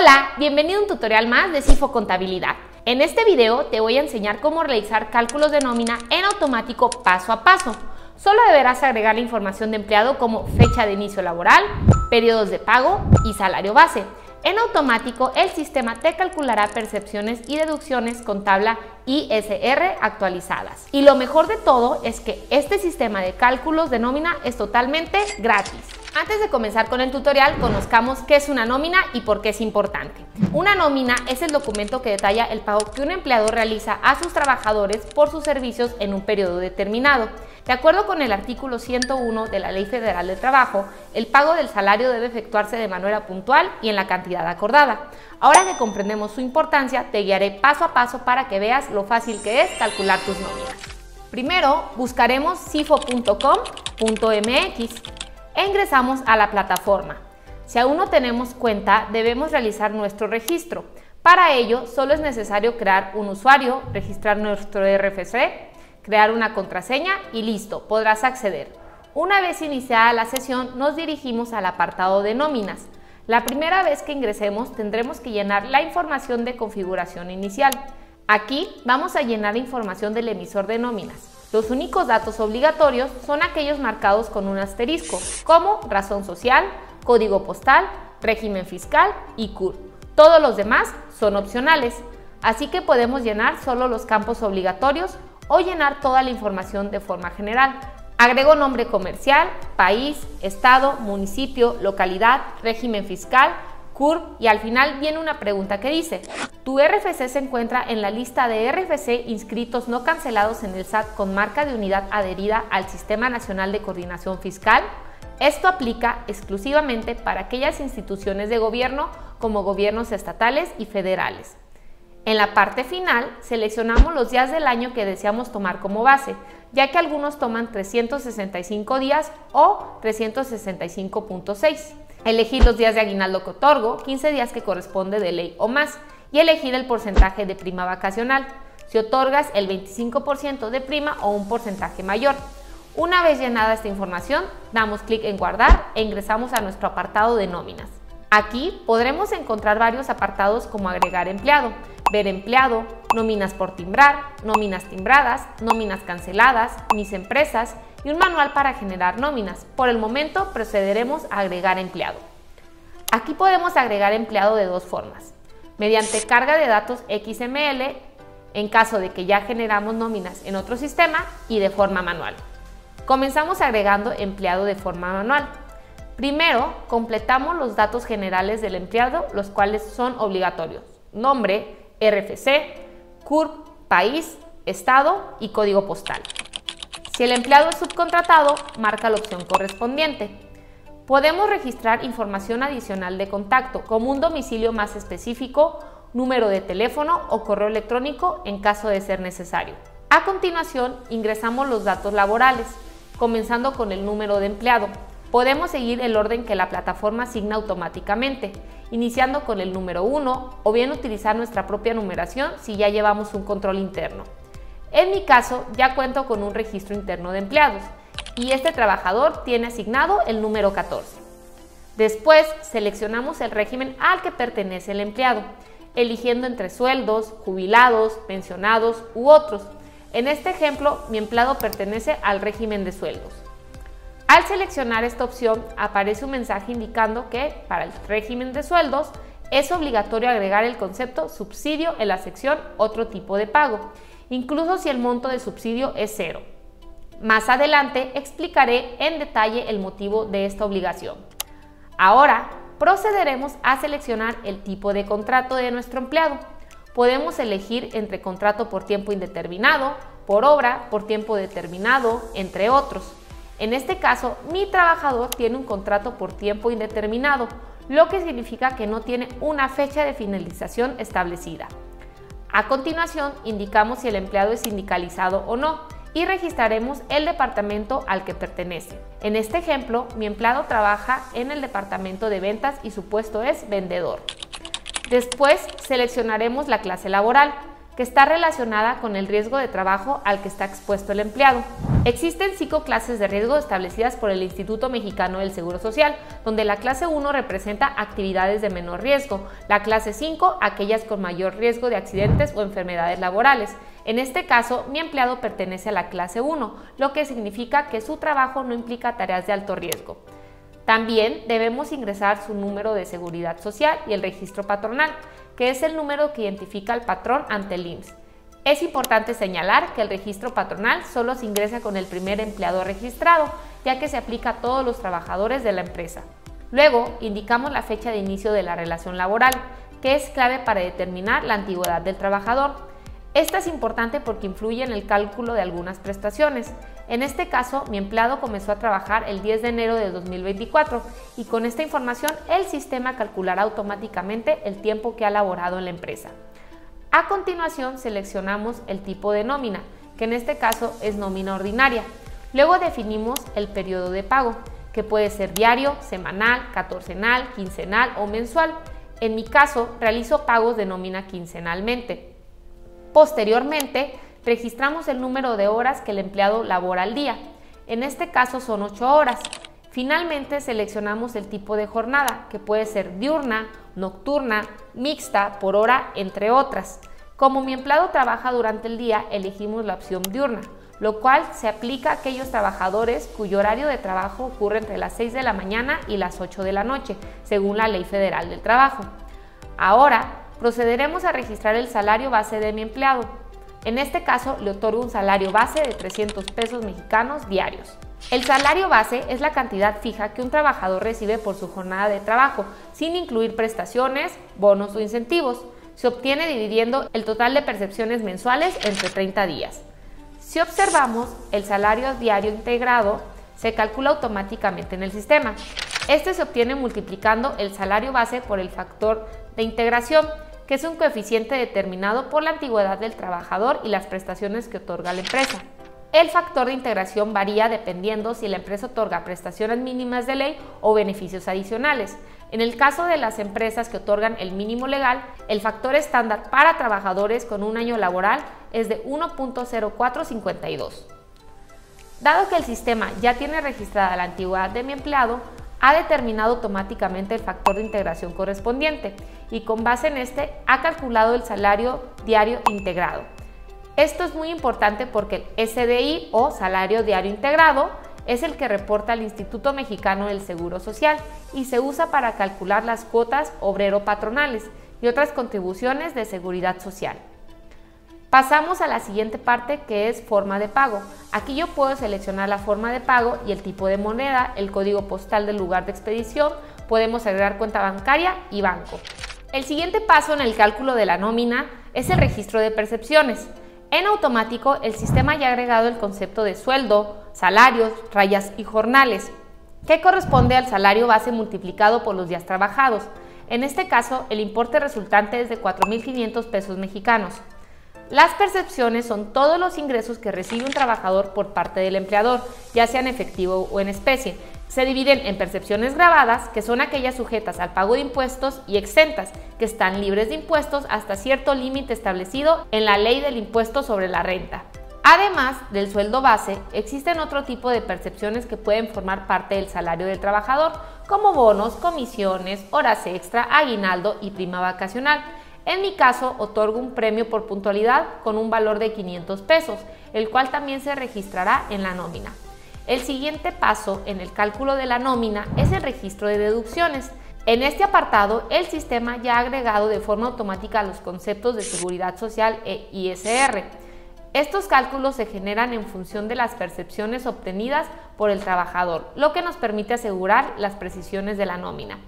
Hola, bienvenido a un tutorial más de CIFO Contabilidad. En este video te voy a enseñar cómo realizar cálculos de nómina en automático paso a paso. Solo deberás agregar la información de empleado como fecha de inicio laboral, periodos de pago y salario base. En automático, el sistema te calculará percepciones y deducciones con tabla ISR actualizadas. Y lo mejor de todo es que este sistema de cálculos de nómina es totalmente gratis. Antes de comenzar con el tutorial, conozcamos qué es una nómina y por qué es importante. Una nómina es el documento que detalla el pago que un empleado realiza a sus trabajadores por sus servicios en un periodo determinado. De acuerdo con el artículo 101 de la Ley Federal del Trabajo, el pago del salario debe efectuarse de manera puntual y en la cantidad acordada. Ahora que comprendemos su importancia, te guiaré paso a paso para que veas lo fácil que es calcular tus nóminas. Primero, buscaremos cifo.com.mx e ingresamos a la plataforma. Si aún no tenemos cuenta, debemos realizar nuestro registro. Para ello, solo es necesario crear un usuario, registrar nuestro RFC, crear una contraseña y listo, podrás acceder. Una vez iniciada la sesión, nos dirigimos al apartado de nóminas. La primera vez que ingresemos, tendremos que llenar la información de configuración inicial. Aquí vamos a llenar la información del emisor de nóminas. Los únicos datos obligatorios son aquellos marcados con un asterisco, como razón social, código postal, régimen fiscal y CUR. Todos los demás son opcionales, así que podemos llenar solo los campos obligatorios o llenar toda la información de forma general. Agrego nombre comercial, país, estado, municipio, localidad, régimen fiscal, CUR y al final viene una pregunta que dice: ¿tu RFC se encuentra en la lista de RFC inscritos no cancelados en el SAT con marca de unidad adherida al Sistema Nacional de Coordinación Fiscal? Esto aplica exclusivamente para aquellas instituciones de gobierno como gobiernos estatales y federales. En la parte final, seleccionamos los días del año que deseamos tomar como base, ya que algunos toman 365 días o 365.6. Elegir los días de aguinaldo que otorgo, 15 días que corresponde de ley o más, y elegir el porcentaje de prima vacacional, si otorgas el 25% de prima o un porcentaje mayor. Una vez llenada esta información, damos clic en guardar e ingresamos a nuestro apartado de nóminas. Aquí podremos encontrar varios apartados como agregar empleado, ver empleado, nóminas por timbrar, nóminas timbradas, nóminas canceladas, mis empresas y un manual para generar nóminas. Por el momento procederemos a agregar empleado. Aquí podemos agregar empleado de dos formas: mediante carga de datos XML en caso de que ya generamos nóminas en otro sistema y de forma manual. Comenzamos agregando empleado de forma manual. Primero, completamos los datos generales del empleado, los cuales son obligatorios: nombre, RFC, CURP, país, estado y código postal. Si el empleado es subcontratado, marca la opción correspondiente. Podemos registrar información adicional de contacto, como un domicilio más específico, número de teléfono o correo electrónico en caso de ser necesario. A continuación, ingresamos los datos laborales, comenzando con el número de empleado. Podemos seguir el orden que la plataforma asigna automáticamente, iniciando con el número 1 o bien utilizar nuestra propia numeración si ya llevamos un control interno. En mi caso, ya cuento con un registro interno de empleados y este trabajador tiene asignado el número 14. Después, seleccionamos el régimen al que pertenece el empleado, eligiendo entre sueldos, jubilados, pensionados u otros. En este ejemplo, mi empleado pertenece al régimen de sueldos. Al seleccionar esta opción, aparece un mensaje indicando que, para el régimen de sueldos, es obligatorio agregar el concepto subsidio en la sección Otro tipo de pago, incluso si el monto de subsidio es cero. Más adelante explicaré en detalle el motivo de esta obligación. Ahora procederemos a seleccionar el tipo de contrato de nuestro empleado. Podemos elegir entre contrato por tiempo indeterminado, por obra, por tiempo determinado, entre otros. En este caso, mi trabajador tiene un contrato por tiempo indeterminado, lo que significa que no tiene una fecha de finalización establecida. A continuación, indicamos si el empleado es sindicalizado o no y registraremos el departamento al que pertenece. En este ejemplo, mi empleado trabaja en el departamento de ventas y su puesto es vendedor. Después, seleccionaremos la clase laboral, que está relacionada con el riesgo de trabajo al que está expuesto el empleado. Existen 5 clases de riesgo establecidas por el Instituto Mexicano del Seguro Social, donde la clase 1 representa actividades de menor riesgo, la clase 5 aquellas con mayor riesgo de accidentes o enfermedades laborales. En este caso, mi empleado pertenece a la clase 1, lo que significa que su trabajo no implica tareas de alto riesgo. También debemos ingresar su número de seguridad social y el registro patronal, que es el número que identifica al patrón ante el IMSS. Es importante señalar que el registro patronal solo se ingresa con el primer empleado registrado, ya que se aplica a todos los trabajadores de la empresa. Luego, indicamos la fecha de inicio de la relación laboral, que es clave para determinar la antigüedad del trabajador. Esta es importante porque influye en el cálculo de algunas prestaciones. En este caso, mi empleado comenzó a trabajar el 10 de enero de 2024 y con esta información el sistema calculará automáticamente el tiempo que ha laborado en la empresa. A continuación, seleccionamos el tipo de nómina, que en este caso es nómina ordinaria. Luego definimos el periodo de pago, que puede ser diario, semanal, catorcenal, quincenal o mensual. En mi caso, realizo pagos de nómina quincenalmente. Posteriormente, registramos el número de horas que el empleado labora al día. En este caso son 8 horas. Finalmente, seleccionamos el tipo de jornada, que puede ser diurna, nocturna, mixta, por hora, entre otras. Como mi empleado trabaja durante el día, elegimos la opción diurna, lo cual se aplica a aquellos trabajadores cuyo horario de trabajo ocurre entre las 6 de la mañana y las 8 de la noche, según la Ley Federal del Trabajo. Ahora, procederemos a registrar el salario base de mi empleado. En este caso, le otorgo un salario base de 300 pesos mexicanos diarios. El salario base es la cantidad fija que un trabajador recibe por su jornada de trabajo, sin incluir prestaciones, bonos o incentivos. Se obtiene dividiendo el total de percepciones mensuales entre 30 días. Si observamos, el salario diario integrado se calcula automáticamente en el sistema. Este se obtiene multiplicando el salario base por el factor de integración, que es un coeficiente determinado por la antigüedad del trabajador y las prestaciones que otorga la empresa. El factor de integración varía dependiendo si la empresa otorga prestaciones mínimas de ley o beneficios adicionales. En el caso de las empresas que otorgan el mínimo legal, el factor estándar para trabajadores con un año laboral es de 1.0452. Dado que el sistema ya tiene registrada la antigüedad de mi empleado, ha determinado automáticamente el factor de integración correspondiente y con base en este ha calculado el salario diario integrado. Esto es muy importante porque el SDI o salario diario integrado es el que reporta al Instituto Mexicano del Seguro Social y se usa para calcular las cuotas obrero-patronales y otras contribuciones de seguridad social. Pasamos a la siguiente parte, que es forma de pago. Aquí yo puedo seleccionar la forma de pago y el tipo de moneda, el código postal del lugar de expedición, podemos agregar cuenta bancaria y banco. El siguiente paso en el cálculo de la nómina es el registro de percepciones. En automático, el sistema ya ha agregado el concepto de sueldo, salarios, rayas y jornales, que corresponde al salario base multiplicado por los días trabajados. En este caso, el importe resultante es de 4.500 pesos mexicanos. Las percepciones son todos los ingresos que recibe un trabajador por parte del empleador, ya sea en efectivo o en especie. Se dividen en percepciones gravadas, que son aquellas sujetas al pago de impuestos, y exentas, que están libres de impuestos hasta cierto límite establecido en la Ley del Impuesto sobre la Renta. Además del sueldo base, existen otro tipo de percepciones que pueden formar parte del salario del trabajador, como bonos, comisiones, horas extra, aguinaldo y prima vacacional. En mi caso, otorgo un premio por puntualidad con un valor de 500 pesos, el cual también se registrará en la nómina. El siguiente paso en el cálculo de la nómina es el registro de deducciones. En este apartado, el sistema ya ha agregado de forma automática los conceptos de seguridad social e ISR. Estos cálculos se generan en función de las percepciones obtenidas por el trabajador, lo que nos permite asegurar las precisiones de la nómina.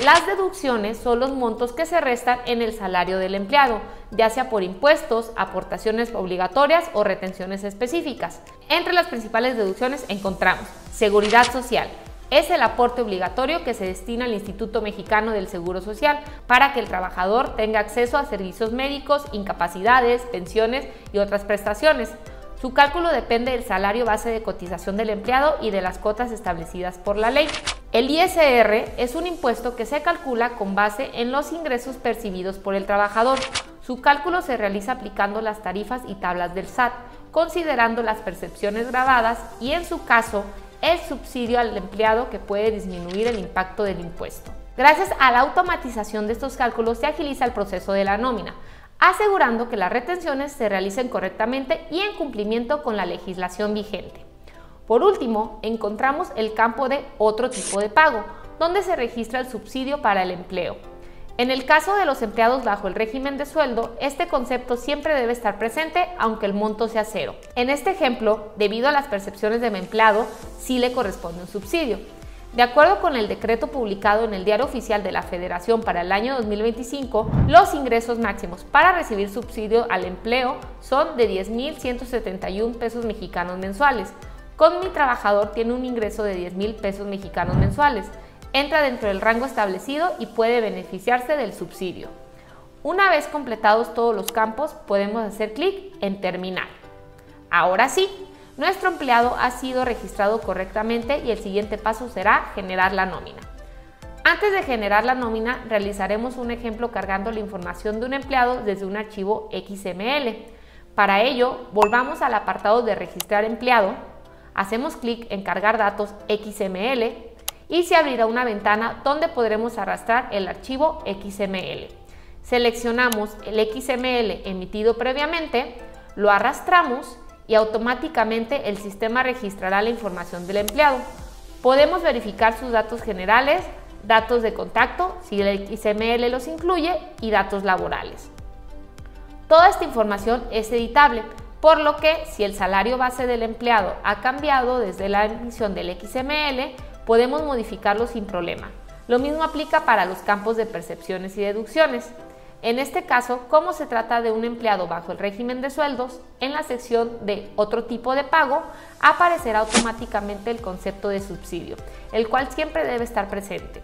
Las deducciones son los montos que se restan en el salario del empleado, ya sea por impuestos, aportaciones obligatorias o retenciones específicas. Entre las principales deducciones encontramos seguridad social. Es el aporte obligatorio que se destina al Instituto Mexicano del Seguro Social para que el trabajador tenga acceso a servicios médicos, incapacidades, pensiones y otras prestaciones. Su cálculo depende del salario base de cotización del empleado y de las cuotas establecidas por la ley. El ISR es un impuesto que se calcula con base en los ingresos percibidos por el trabajador. Su cálculo se realiza aplicando las tarifas y tablas del SAT, considerando las percepciones grabadas y, en su caso, el subsidio al empleado, que puede disminuir el impacto del impuesto. Gracias a la automatización de estos cálculos se agiliza el proceso de la nómina, asegurando que las retenciones se realicen correctamente y en cumplimiento con la legislación vigente. Por último, encontramos el campo de otro tipo de pago, donde se registra el subsidio para el empleo. En el caso de los empleados bajo el régimen de sueldo, este concepto siempre debe estar presente, aunque el monto sea cero. En este ejemplo, debido a las percepciones de mi empleado, sí le corresponde un subsidio. De acuerdo con el decreto publicado en el Diario Oficial de la Federación para el año 2025, los ingresos máximos para recibir subsidio al empleo son de 10,171 pesos mexicanos mensuales. Con mi trabajador tiene un ingreso de 10,000 pesos mexicanos mensuales. Entra dentro del rango establecido y puede beneficiarse del subsidio. Una vez completados todos los campos, podemos hacer clic en Terminar. Ahora sí, nuestro empleado ha sido registrado correctamente y el siguiente paso será generar la nómina. Antes de generar la nómina, realizaremos un ejemplo cargando la información de un empleado desde un archivo XML. Para ello, volvamos al apartado de Registrar empleado, hacemos clic en Cargar datos XML y se abrirá una ventana donde podremos arrastrar el archivo XML. Seleccionamos el XML emitido previamente, lo arrastramos y automáticamente el sistema registrará la información del empleado. Podemos verificar sus datos generales, datos de contacto, si el XML los incluye, y datos laborales. Toda esta información es editable, por lo que si el salario base del empleado ha cambiado desde la emisión del XML, podemos modificarlo sin problema. Lo mismo aplica para los campos de percepciones y deducciones. En este caso, como se trata de un empleado bajo el régimen de sueldos, en la sección de Otro tipo de pago aparecerá automáticamente el concepto de subsidio, el cual siempre debe estar presente.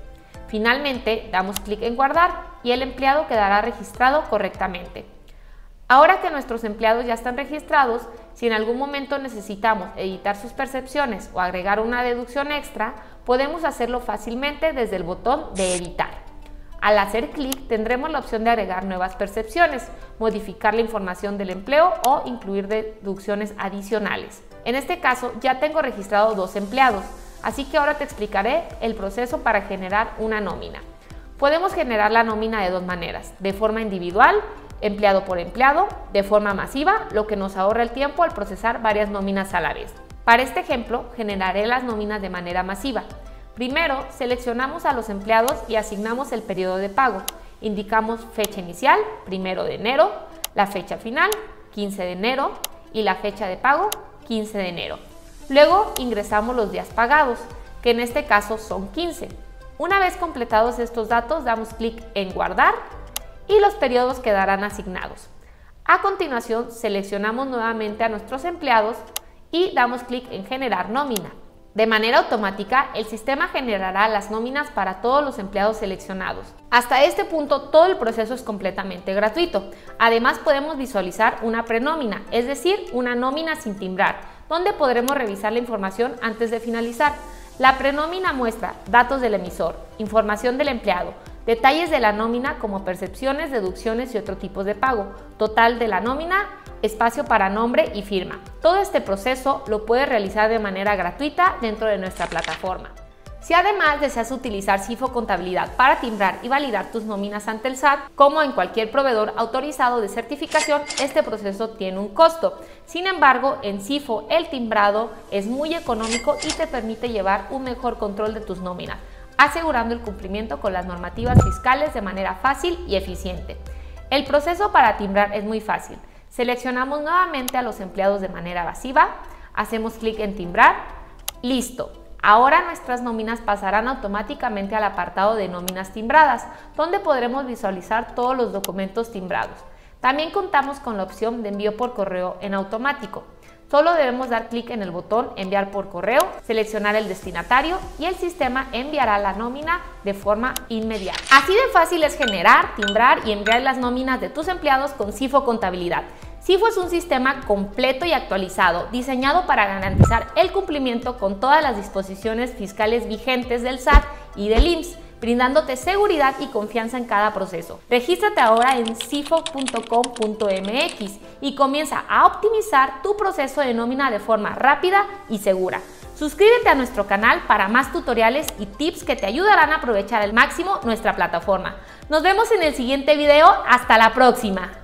Finalmente, damos clic en Guardar y el empleado quedará registrado correctamente. Ahora que nuestros empleados ya están registrados, si en algún momento necesitamos editar sus percepciones o agregar una deducción extra, podemos hacerlo fácilmente desde el botón de Editar. Al hacer clic tendremos la opción de agregar nuevas percepciones, modificar la información del empleo o incluir deducciones adicionales. En este caso ya tengo registrados 2 empleados, así que ahora te explicaré el proceso para generar una nómina. Podemos generar la nómina de 2 maneras, de forma individual, empleado por empleado, de forma masiva, lo que nos ahorra el tiempo al procesar varias nóminas a la vez. Para este ejemplo, generaré las nóminas de manera masiva. Primero, seleccionamos a los empleados y asignamos el periodo de pago. Indicamos fecha inicial, 1 de enero, la fecha final, 15 de enero y la fecha de pago, 15 de enero. Luego ingresamos los días pagados, que en este caso son 15. Una vez completados estos datos, damos clic en Guardar y los periodos quedarán asignados. A continuación, seleccionamos nuevamente a nuestros empleados y damos clic en Generar nómina. De manera automática, el sistema generará las nóminas para todos los empleados seleccionados. Hasta este punto, todo el proceso es completamente gratuito. Además, podemos visualizar una prenómina, es decir, una nómina sin timbrar, donde podremos revisar la información antes de finalizar. La prenómina muestra datos del emisor, información del empleado, detalles de la nómina como percepciones, deducciones y otros tipos de pago, total de la nómina, espacio para nombre y firma. Todo este proceso lo puedes realizar de manera gratuita dentro de nuestra plataforma. Si además deseas utilizar CIFO Contabilidad para timbrar y validar tus nóminas ante el SAT, como en cualquier proveedor autorizado de certificación, este proceso tiene un costo. Sin embargo, en CIFO el timbrado es muy económico y te permite llevar un mejor control de tus nóminas, asegurando el cumplimiento con las normativas fiscales de manera fácil y eficiente. El proceso para timbrar es muy fácil. Seleccionamos nuevamente a los empleados de manera masiva, hacemos clic en Timbrar, listo. Ahora nuestras nóminas pasarán automáticamente al apartado de nóminas timbradas, donde podremos visualizar todos los documentos timbrados. También contamos con la opción de envío por correo en automático. Solo debemos dar clic en el botón Enviar por correo, seleccionar el destinatario y el sistema enviará la nómina de forma inmediata. Así de fácil es generar, timbrar y enviar las nóminas de tus empleados con CIFO Contabilidad. CIFO es un sistema completo y actualizado, diseñado para garantizar el cumplimiento con todas las disposiciones fiscales vigentes del SAT y del IMSS, brindándote seguridad y confianza en cada proceso. Regístrate ahora en cifo.com.mx y comienza a optimizar tu proceso de nómina de forma rápida y segura. Suscríbete a nuestro canal para más tutoriales y tips que te ayudarán a aprovechar al máximo nuestra plataforma. Nos vemos en el siguiente video. ¡Hasta la próxima!